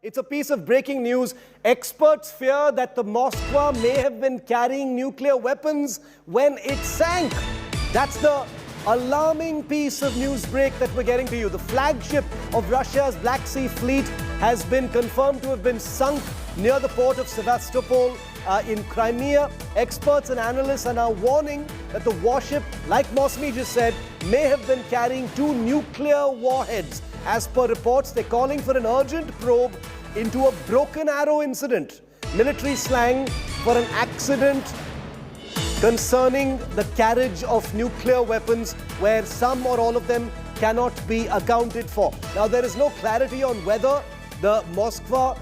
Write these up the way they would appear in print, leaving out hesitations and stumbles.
It's a piece of breaking news. Experts fear that the Moskva may have been carrying nuclear weapons when it sank. That's the alarming piece of news break that we're getting to you. The flagship of Russia's Black Sea Fleet has been confirmed to have been sunk near the port of Sevastopol in Crimea. Experts and analysts are now warning that the warship, like Mosmi just said, may have been carrying 2 nuclear warheads. As per reports, they're calling for an urgent probe into a broken arrow incident, military slang for an accident concerning the carriage of nuclear weapons where some or all of them cannot be accounted for. Now, there is no clarity on whether the Moskva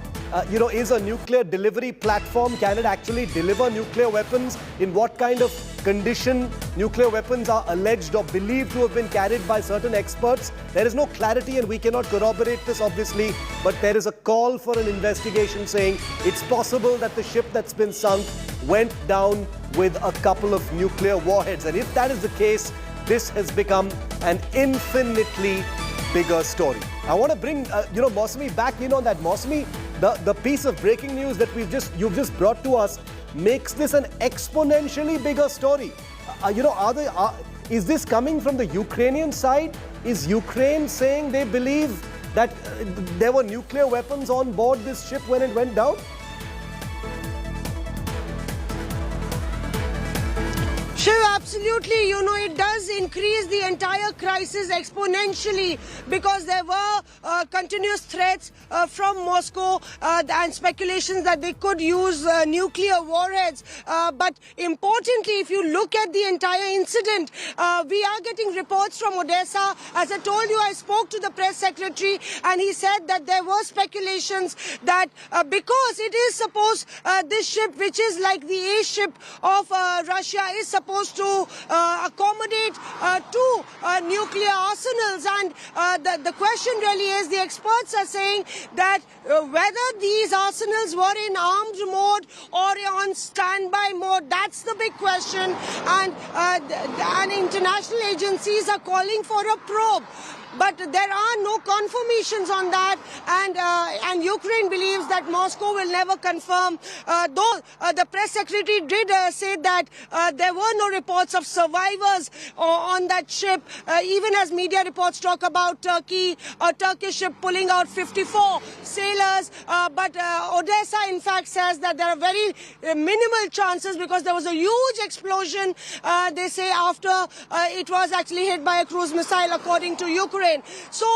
is a nuclear delivery platform. Can it actually deliver nuclear weapons? In what kind of condition nuclear weapons are alleged or believed to have been carried by certain experts? There is no clarity and we cannot corroborate this, obviously, but there is a call for an investigation saying it's possible that the ship that's been sunk went down with a couple of nuclear warheads. And if that is the case, this has become an infinitely bigger story. I want to bring, Mosmi back in on that. Mosmi, the piece of breaking news that you've just brought to us makes this an exponentially bigger story. Is this coming from the Ukrainian side? Is Ukraine saying they believe that there were nuclear weapons on board this ship when it went down? Shiv, absolutely. It does increase the entire crisis exponentially because there were continuous threats from Moscow and speculations that they could use nuclear warheads. But importantly, if you look at the entire incident, we are getting reports from Odessa. As I told you, I spoke to the press secretary and he said that there were speculations that because it is supposed this ship, which is like the A ship of Russia, is supposed to accommodate 2 nuclear arsenals, and the question really is, the experts are saying that whether these arsenals were in armed mode or on standby mode, that's the big question, and international agencies are calling for a probe. But there are no confirmations on that, and Ukraine believes that Moscow will never confirm, though the press secretary did say that there were no reports of survivors on that ship, even as media reports talk about Turkey, a Turkish ship pulling out 54 sailors, but Odessa in fact says that there are very minimal chances because there was a huge explosion, they say, after it was actually hit by a cruise missile, according to Ukraine. So,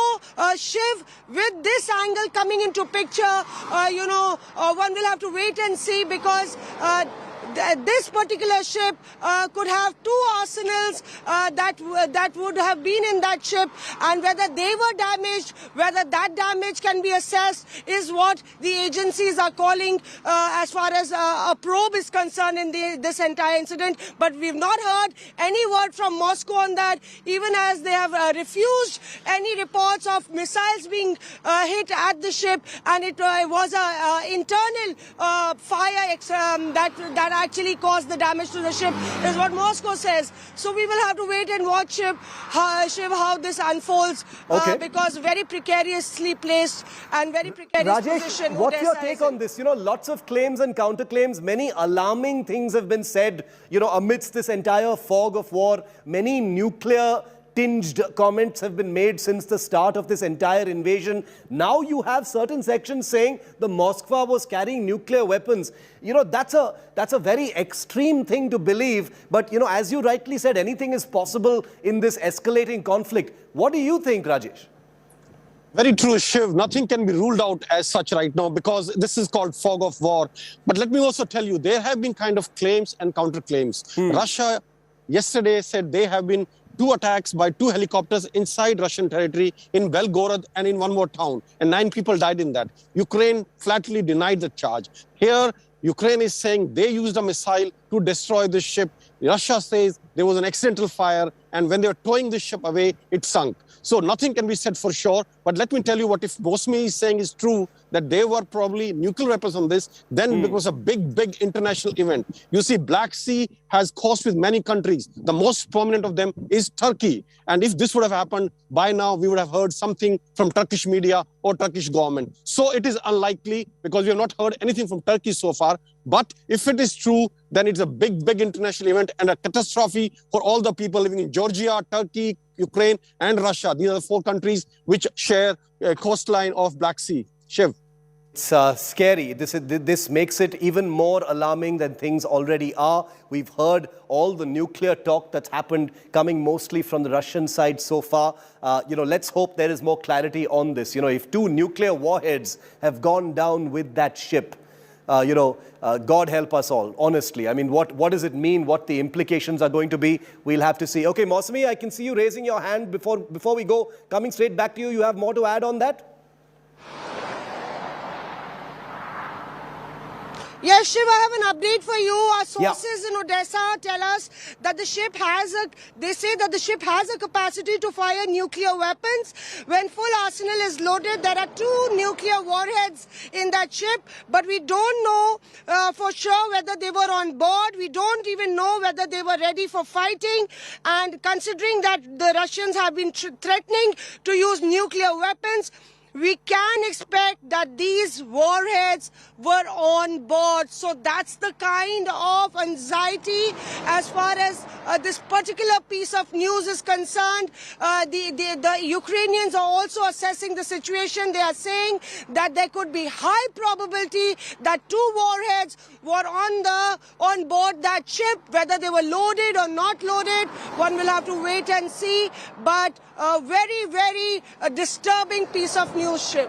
Shiv, with this angle coming into picture, one will have to wait and see because this particular ship could have 2 arsenals that would have been in that ship, and whether they were damaged, whether that damage can be assessed, is what the agencies are calling as far as a probe is concerned in this entire incident. But we've not heard any word from Moscow on that, even as they have refused any reports of missiles being hit at the ship, and it was an internal fire that actually caused the damage to the ship, is what Moscow says. So we will have to wait and watch, Shiv, how this unfolds, because very precariously placed and very precarious position. Rajesh, what's your take on this? Lots of claims and counterclaims. Many alarming things have been said, amidst this entire fog of war. Many nuclear tinged comments have been made since the start of this entire invasion. Now you have certain sections saying the Moskva was carrying nuclear weapons. That's a very extreme thing to believe. But, as you rightly said, anything is possible in this escalating conflict. What do you think, Rajesh? Very true, Shiv. Nothing can be ruled out as such right now because this is called fog of war. But let me also tell you, there have been kind of claims and counterclaims. Russia yesterday said they have been 2 attacks by 2 helicopters inside Russian territory in Belgorod and in one more town, and 9 people died in that. Ukraine flatly denied the charge. Here, Ukraine is saying they used a missile to destroy this ship. Russia says there was an accidental fire, and when they were towing the ship away, it sunk. So nothing can be said for sure. But let me tell you what, if Bosmi is saying is true, that there were probably nuclear weapons on this, then it was a big international event. You see, Black Sea has coast with many countries. The most prominent of them is Turkey. And if this would have happened, by now we would have heard something from Turkish media or Turkish government. So it is unlikely, because we have not heard anything from Turkey so far. But if it is true, then it's a big international event and a catastrophe for all the people living in Georgia, Turkey, Ukraine, and Russia. These are the 4 countries which share a coastline of Black Sea. Shiv. It's scary. This makes it even more alarming than things already are. We've heard all the nuclear talk that's happened coming mostly from the Russian side so far. Let's hope there is more clarity on this. If 2 nuclear warheads have gone down with that ship, God help us all, honestly. I mean, what does it mean? What the implications are going to be? We'll have to see. Okay, Mosmi, I can see you raising your hand before we go. Coming straight back to you, you have more to add on that? Yes, Shiv, I have an update for you. Our sources in Odessa tell us that the ship has a capacity to fire nuclear weapons. When full arsenal is loaded, there are 2 nuclear warheads in that ship, but we don't know for sure whether they were on board. We don't even know whether they were ready for fighting. And considering that the Russians have been threatening to use nuclear weapons, we can expect that these warheads were on board. So that's the kind of anxiety as far as this particular piece of news is concerned. The Ukrainians are also assessing the situation. They are saying that there could be high probability that 2 warheads were on board that ship. Whether they were loaded or not loaded, one will have to wait and see. But a very disturbing piece of news, Shiv.